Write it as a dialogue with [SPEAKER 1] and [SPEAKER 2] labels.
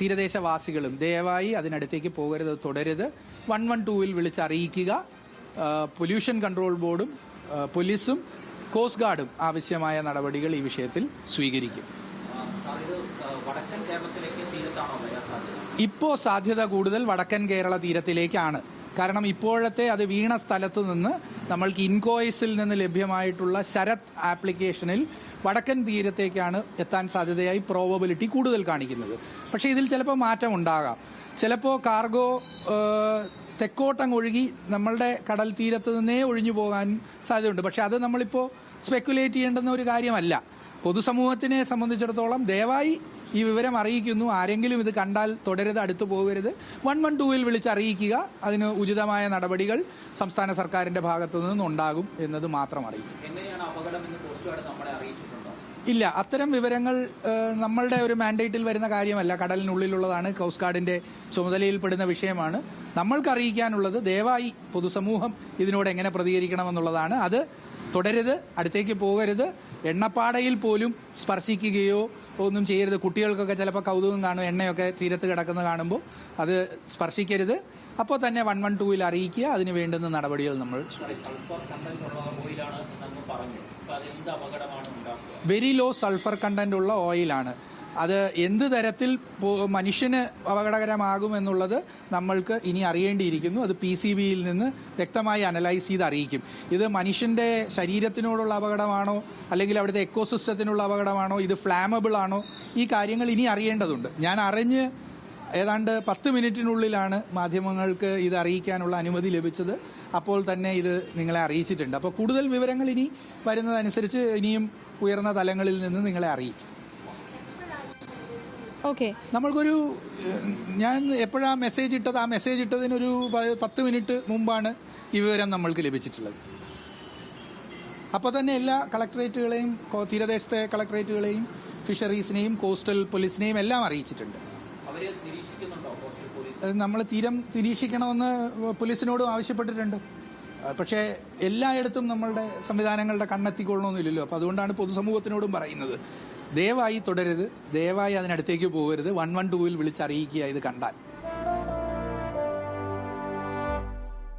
[SPEAKER 1] തീരദേശവാസികളും ദയവായി അതിനടുത്തേക്ക് പോകരുത്, തുടരുത്. 112-ൽ വിളിച്ചറിയിക്കുക. പൊല്യൂഷൻ കൺട്രോൾ ബോർഡും പോലീസും കോസ്റ്റ് ഗാർഡും ആവശ്യമായ നടപടികൾ ഈ വിഷയത്തിൽ സ്വീകരിക്കും. ഇപ്പോൾ സാധ്യത കൂടുതൽ വടക്കൻ കേരള തീരത്തിലേക്കാണ്. കാരണം ഇപ്പോഴത്തെ അത് വീണ സ്ഥലത്ത് നിന്ന് നമ്മൾക്ക് ഇൻകോയ്സിൽ നിന്ന് ലഭ്യമായിട്ടുള്ള ശരത് ആപ്ലിക്കേഷനിൽ വടക്കൻ തീരത്തേക്കാണ് എത്താൻ സാധ്യതയായി പ്രോബബിലിറ്റി കൂടുതൽ കാണിക്കുന്നത്. പക്ഷേ ഇതിൽ ചിലപ്പോൾ മാറ്റം ഉണ്ടാകാം. ചിലപ്പോൾ കാർഗോ തെക്കോട്ടങ്ങൊഴുകി നമ്മളുടെ കടൽ തീരത്ത് നിന്നേ ഒഴിഞ്ഞു പോകാൻ സാധ്യതയുണ്ട്. പക്ഷെ അത് നമ്മളിപ്പോൾ സ്പെക്കുലേറ്റ് ചെയ്യേണ്ടുന്ന ഒരു കാര്യമല്ല. പൊതുസമൂഹത്തിനെ സംബന്ധിച്ചിടത്തോളം ദയവായി ഈ വിവരം അറിയിക്കുന്നു. ആരെങ്കിലും ഇത് കണ്ടാൽ തുടരുത്, അടുത്തു പോകരുത്. 112-ൽ വിളിച്ചറിയിക്കുക. അതിന് ഉചിതമായ നടപടികൾ സംസ്ഥാന സർക്കാരിന്റെ ഭാഗത്തു നിന്നുണ്ടാകും എന്നത് മാത്രം അറിയിക്കും. ഇല്ല, അത്തരം വിവരങ്ങൾ നമ്മളുടെ ഒരു മാൻഡേറ്റിൽ വരുന്ന കാര്യമല്ല. കടലിനുള്ളിലുള്ളതാണ്, കോസ്റ്റ് ഗാർഡിന്റെ ചുമതലയിൽപ്പെടുന്ന വിഷയമാണ്. നമ്മൾക്ക് അറിയിക്കാനുള്ളത് ദയവായി പൊതുസമൂഹം ഇതിനോട് എങ്ങനെ പ്രതികരിക്കണമെന്നുള്ളതാണ്. അത് തുടരുത്, അടുത്തേക്ക് പോകരുത്, എണ്ണപ്പാടയിൽ പോലും സ്പർശിക്കുകയോ ഒന്നും ചെയ്യരുത്. കുട്ടികൾക്കൊക്കെ ചിലപ്പോൾ കൗതുകം കാണും, എണ്ണയൊക്കെ തീരത്ത് കിടക്കുന്നത് കാണുമ്പോൾ അത് സ്പർശിക്കരുത്. അപ്പോൾ തന്നെ 112-ൽ അറിയിക്കുക. അതിന് വേണ്ടുന്ന നടപടികൾ നമ്മൾ വെരി ലോ സൾഫർ കണ്ടന്റ് ഉള്ള ഓയിലാണ്. അത് എന്ത് തരത്തിൽ മനുഷ്യന് അപകടകരമാകുമെന്നുള്ളത് നമ്മൾക്ക് ഇനി അറിയേണ്ടിയിരിക്കുന്നു. അത് PCBയിൽ നിന്ന് വ്യക്തമായി അനലൈസ് ചെയ്ത് അറിയിക്കും. ഇത് മനുഷ്യന്റെ ശരീരത്തിനോടുള്ള അപകടമാണോ, അല്ലെങ്കിൽ അവിടുത്തെ എക്കോസിസ്റ്റത്തിനുള്ള അപകടമാണോ, ഇത് ഫ്ലാമബിൾ ആണോ, ഈ കാര്യങ്ങൾ ഇനി അറിയേണ്ടതുണ്ട്. ഞാൻ അറിഞ്ഞ് ഏതാണ്ട് 10 മിനിറ്റിനുള്ളിലാണ് മാധ്യമങ്ങൾക്ക് ഇത് അറിയിക്കാനുള്ള അനുമതി ലഭിച്ചത്. അപ്പോൾ തന്നെ ഇത് നിങ്ങളെ അറിയിച്ചിട്ടുണ്ട്. അപ്പോൾ കൂടുതൽ വിവരങ്ങൾ ഇനി വരുന്നതനുസരിച്ച് ഇനിയും ഉയർന്ന തലങ്ങളിൽ നിന്ന് നിങ്ങളെ അറിയിക്കും. നമ്മൾക്കൊരു ഞാൻ എപ്പോഴാണ് മെസ്സേജ് ഇട്ടത്, ആ മെസ്സേജ് ഇട്ടതിനൊരു 10 മിനിറ്റ് മുമ്പാണ് ഈ വിവരം നമ്മൾക്ക് ലഭിച്ചിട്ടുള്ളത്. അപ്പോൾ തന്നെ എല്ലാ കളക്ടറേറ്റുകളെയും, തീരദേശത്തെ കളക്ടറേറ്റുകളെയും, ഫിഷറീസിനെയും കോസ്റ്റൽ പോലീസിനെയും എല്ലാം അറിയിച്ചിട്ടുണ്ട്. നമ്മൾ തീരം നിരീക്ഷിക്കണമെന്ന് പോലീസിനോടും ആവശ്യപ്പെട്ടിട്ടുണ്ട്. പക്ഷേ എല്ലായിടത്തും നമ്മളുടെ സംവിധാനങ്ങളുടെ കണ്ണെത്തിക്കൊള്ളണമെന്നില്ലല്ലോ. അപ്പോൾ അതുകൊണ്ടാണ് പൊതുസമൂഹത്തിനോടും പറയുന്നത്, ദയവായി തുടരുത്, ദയവായി അതിനടുത്തേക്ക് പോകരുത്. 112-ൽ വിളിച്ചറിയിക്കുക ഇത് കണ്ടാൽ.